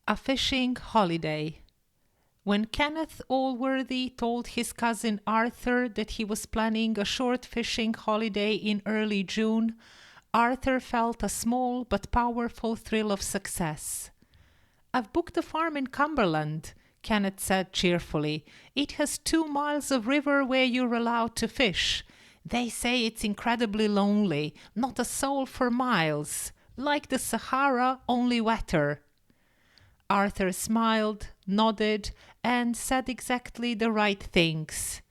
A fishing holiday. When Kenneth Alworthy told his cousin Arthur that he was planning a short fishing holiday in early June, Arthur felt a small but powerful thrill of success. "I've booked a farm in Cumberland," Kenneth said cheerfully. "It has 2 miles of river where you're allowed to fish. They say it's incredibly lonely, not a soul for miles. Like the Sahara, only wetter." Arthur smiled, nodded, and said exactly the right things.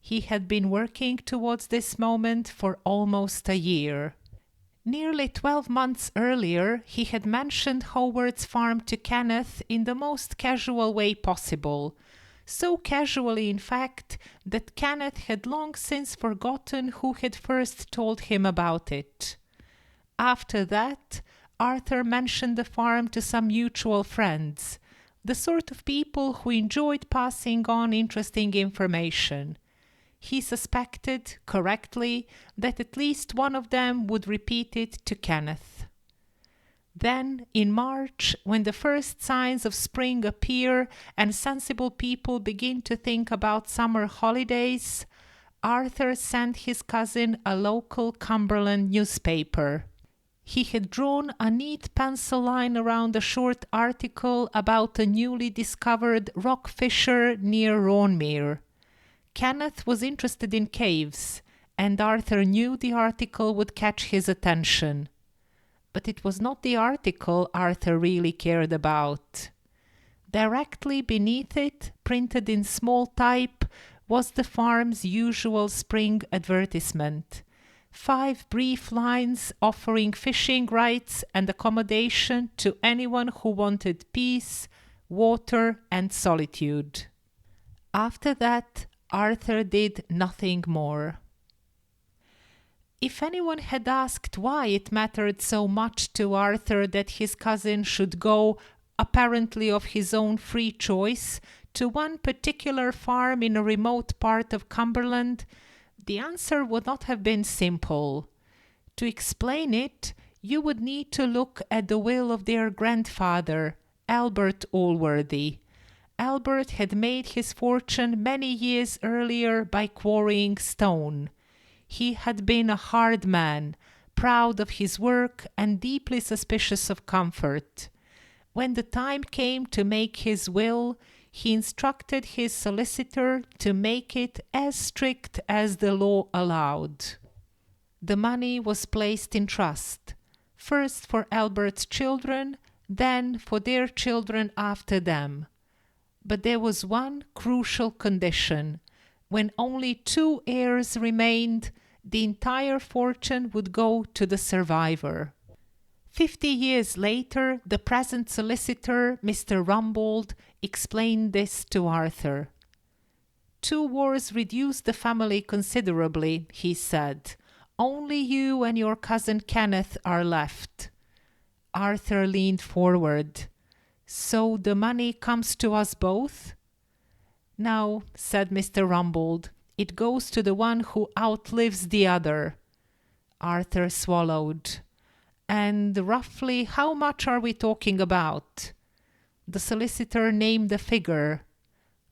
He had been working towards this moment for almost a year. Nearly 12 months earlier, he had mentioned Howard's farm to Kenneth in the most casual way possible. So casually, in fact, that Kenneth had long since forgotten who had first told him about it. After that, Arthur mentioned the farm to some mutual friends, the sort of people who enjoyed passing on interesting information. He suspected, correctly, that at least one of them would repeat it to Kenneth. Then, in March, when the first signs of spring appear and sensible people begin to think about summer holidays, Arthur sent his cousin a local Cumberland newspaper. He had drawn a neat pencil line around a short article about a newly discovered rock fissure near Ronmere. Kenneth was interested in caves, and Arthur knew the article would catch his attention. But it was not the article Arthur really cared about. Directly beneath it, printed in small type, was the farm's usual spring advertisement. 5 brief lines offering fishing rights and accommodation to anyone who wanted peace, water, and solitude. After that, Arthur did nothing more. If anyone had asked why it mattered so much to Arthur that his cousin should go, apparently of his own free choice, to one particular farm in a remote part of Cumberland, the answer would not have been simple. To explain it, you would need to look at the will of their grandfather, Albert Alworthy. Albert had made his fortune many years earlier by quarrying stone. He had been a hard man, proud of his work and deeply suspicious of comfort. When the time came to make his will, he instructed his solicitor to make it as strict as the law allowed. The money was placed in trust, first for Albert's children, then for their children after them. But there was one crucial condition. When only 2 heirs remained, the entire fortune would go to the survivor. 50 years later, the present solicitor, Mr. Rumbold, explained this to Arthur. 2 wars reduced the family considerably, he said. Only you and your cousin Kenneth are left. Arthur leaned forward. "So the money comes to us both?" "No," said Mr. Rumbold. "It goes to the one who outlives the other." Arthur swallowed. "And roughly how much are we talking about?" The solicitor named a figure.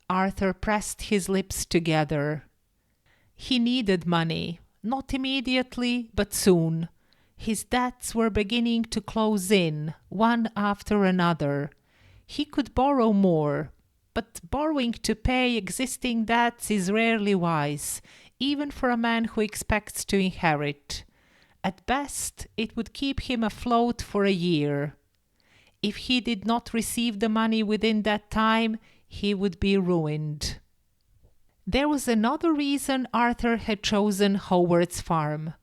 Arthur pressed his lips together. He needed money, not immediately, but soon. His debts were beginning to close in, one after another. He could borrow more, but borrowing to pay existing debts is rarely wise, even for a man who expects to inherit. At best, it would keep him afloat for a year. If he did not receive the money within that time, he would be ruined. There was another reason Arthur had chosen Howard's farm.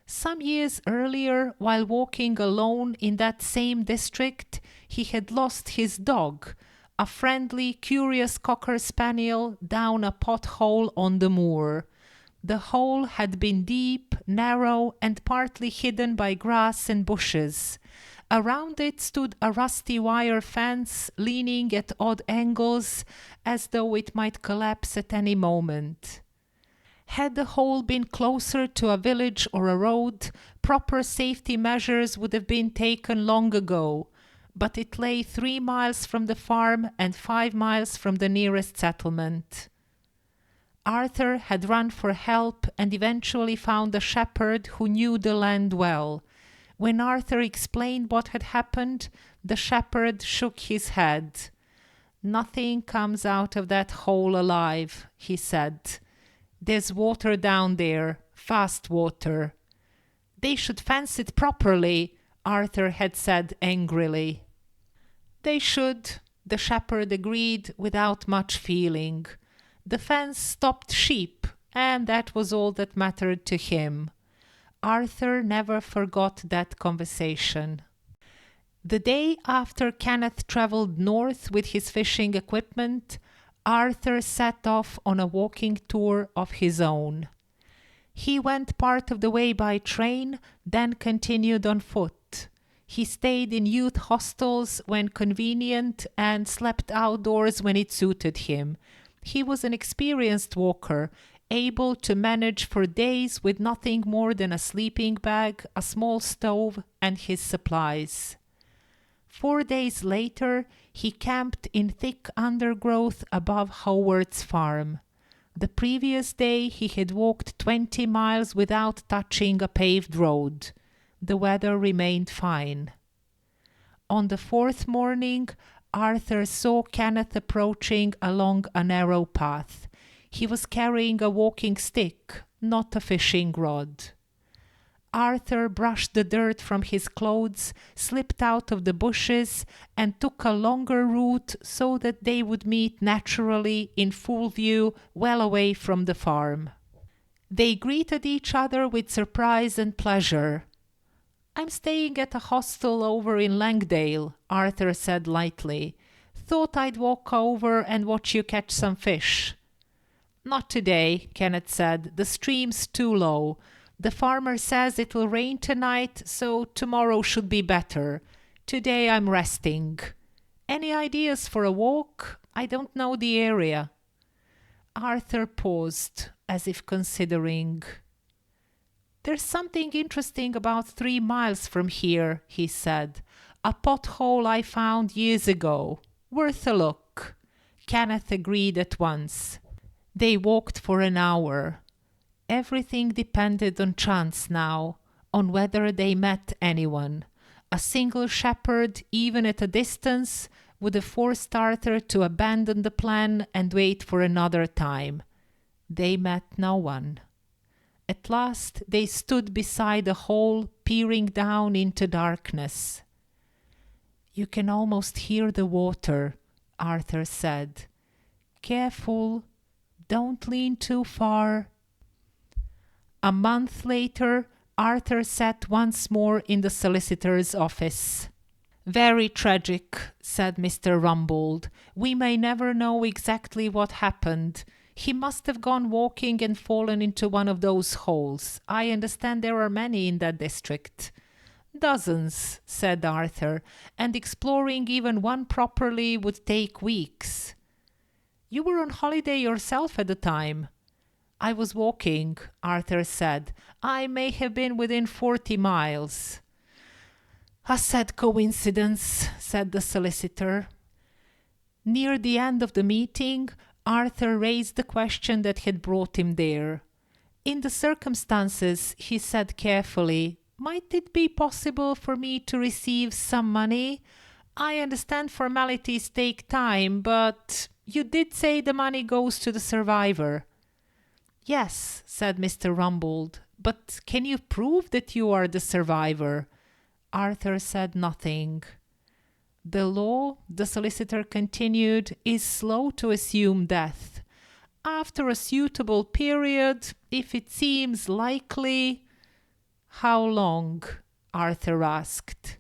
Some years earlier, while walking alone in that same district, he had lost his dog, a friendly, curious cocker spaniel, down a pothole on the moor. The hole had been deep, narrow, and partly hidden by grass and bushes. Around it stood a rusty wire fence, leaning at odd angles, as though it might collapse at any moment. Had the hole been closer to a village or a road, proper safety measures would have been taken long ago, but it lay 3 miles from the farm and 5 miles from the nearest settlement. Arthur had run for help and eventually found a shepherd who knew the land well. When Arthur explained what had happened, the shepherd shook his head. "Nothing comes out of that hole alive," he said. "There's water down there, fast water." "They should fence it properly," Arthur had said angrily. "They should," the shepherd agreed without much feeling. The fence stopped sheep, and that was all that mattered to him. Arthur never forgot that conversation. The day after Kenneth travelled north with his fishing equipment, Arthur set off on a walking tour of his own. He went part of the way by train, then continued on foot. He stayed in youth hostels when convenient and slept outdoors when it suited him. He was an experienced walker, able to manage for days with nothing more than a sleeping bag, a small stove, and his supplies. 4 days later, he camped in thick undergrowth above Howard's farm. The previous day, he had walked 20 miles without touching a paved road. The weather remained fine. On the 4th morning, Arthur saw Kenneth approaching along a narrow path. He was carrying a walking stick, not a fishing rod. Arthur brushed the dirt from his clothes, slipped out of the bushes, and took a longer route so that they would meet naturally in full view, well away from the farm. They greeted each other with surprise and pleasure. "I'm staying at a hostel over in Langdale," Arthur said lightly. "Thought I'd walk over and watch you catch some fish." "Not today," Kenneth said. "The stream's too low. The farmer says it'll rain tonight, so tomorrow should be better. Today I'm resting. Any ideas for a walk? I don't know the area." Arthur paused, as if considering. "There's something interesting about 3 miles from here," he said. "A pothole I found years ago. Worth a look." Kenneth agreed at once. They walked for an hour. Everything depended on chance now, on whether they met anyone. A single shepherd, even at a distance, would have forced Arthur to abandon the plan and wait for another time. They met no one. At last they stood beside a hole, peering down into darkness. "You can almost hear the water," Arthur said. "Careful, don't lean too far." A month later, Arthur sat once more in the solicitor's office. "Very tragic," said Mr. Rumbold. "We may never know exactly what happened. He must have gone walking and fallen into one of those holes. I understand there are many in that district." "Dozens," said Arthur, "and exploring even one properly would take weeks." "You were on holiday yourself at the time." "I was walking," Arthur said. "I may have been within 40 miles. "A sad coincidence," said the solicitor. Near the end of the meeting, Arthur raised the question that had brought him there. "In the circumstances," he said carefully, "might it be possible for me to receive some money? I understand formalities take time, but you did say the money goes to the survivor." "Yes," said Mr. Rumbold, "but can you prove that you are the survivor?" Arthur said nothing. "The law," the solicitor continued, "is slow to assume death. After a suitable period, if it seems likely—" "How long?" Arthur asked.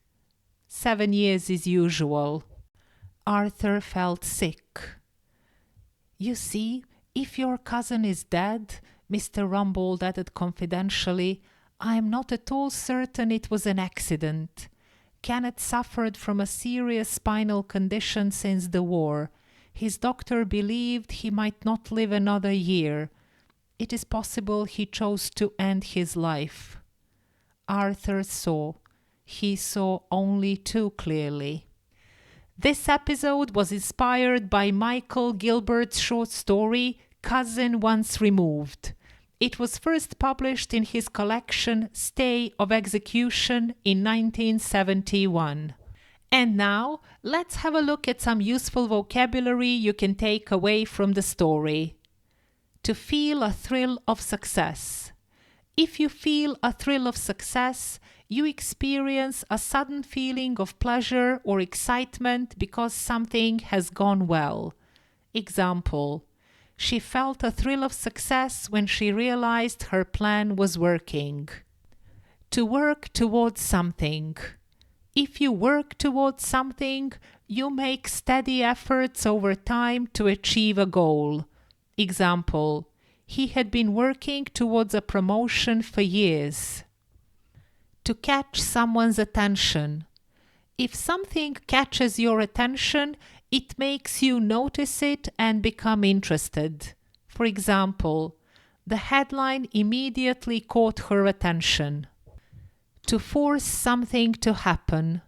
7 years is usual." Arthur felt sick. "You see, if your cousin is dead," Mr. Rumbold added confidentially, "I am not at all certain it was an accident. Kenneth suffered from a serious spinal condition since the war. His doctor believed he might not live another year. It is possible he chose to end his life." Arthur saw. He saw only too clearly. This episode was inspired by Michael Gilbert's short story, Cousin Once Removed. It was first published in his collection Stay of Execution in 1971. And now, let's have a look at some useful vocabulary you can take away from the story. To feel a thrill of success. If you feel a thrill of success, you experience a sudden feeling of pleasure or excitement because something has gone well. Example: she felt a thrill of success when she realized her plan was working. To work towards something. If you work towards something, you make steady efforts over time to achieve a goal. Example: he had been working towards a promotion for years. To catch someone's attention. If something catches your attention, it makes you notice it and become interested. For example, the headline immediately caught her attention. To force something to happen.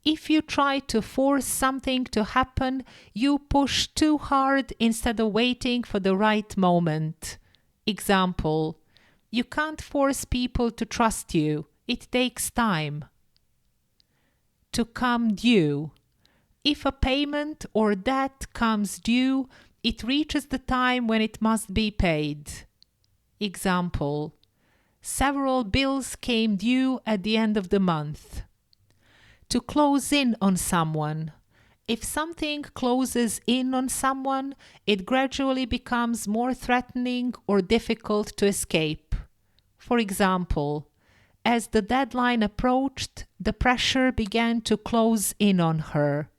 If you try to force something to happen, you push too hard instead of waiting for the right moment. Example: you can't force people to trust you. It takes time. To come due. If a payment or debt comes due, it reaches the time when it must be paid. Example: several bills came due at the end of the month. To close in on someone. If something closes in on someone, it gradually becomes more threatening or difficult to escape. For example, as the deadline approached, the pressure began to close in on her.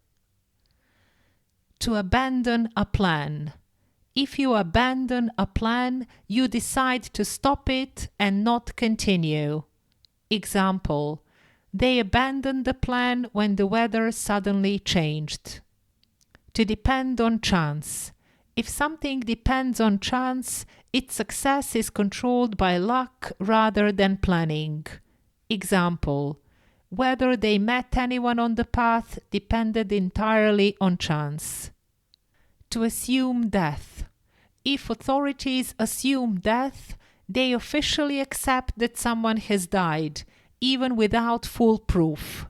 To abandon a plan. If you abandon a plan, you decide to stop it and not continue. Example: they abandoned the plan when the weather suddenly changed. To depend on chance. If something depends on chance, its success is controlled by luck rather than planning. Example: whether they met anyone on the path depended entirely on chance. To assume death. If authorities assume death, they officially accept that someone has died, even without full proof.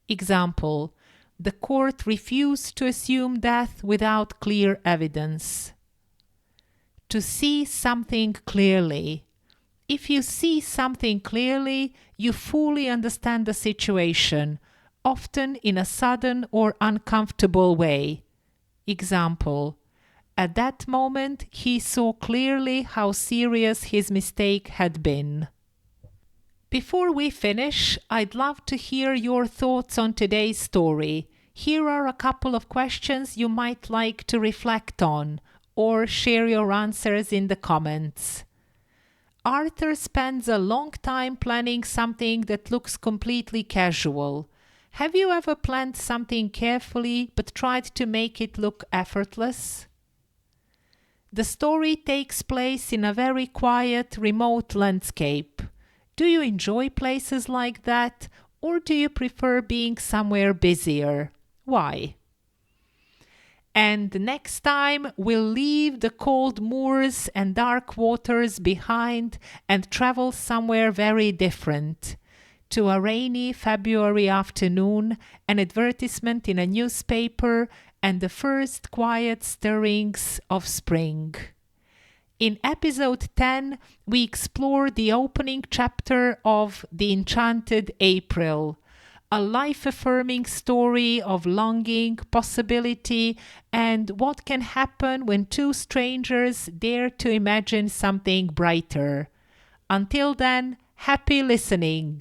Example: the court refused to assume death without clear evidence. To see something clearly. If you see something clearly, you fully understand the situation, often in a sudden or uncomfortable way. Example: at that moment, he saw clearly how serious his mistake had been. Before we finish, I'd love to hear your thoughts on today's story. Here are a couple of questions you might like to reflect on, or share your answers in the comments. Arthur spends a long time planning something that looks completely casual. Have you ever planned something carefully but tried to make it look effortless? The story takes place in a very quiet, remote landscape. Do you enjoy places like that, or do you prefer being somewhere busier? Why? And next time, we'll leave the cold moors and dark waters behind and travel somewhere very different. To a rainy February afternoon, an advertisement in a newspaper, and the first quiet stirrings of spring. In episode 10, we explore the opening chapter of The Enchanted April, a life-affirming story of longing, possibility, and what can happen when two strangers dare to imagine something brighter. Until then, happy listening!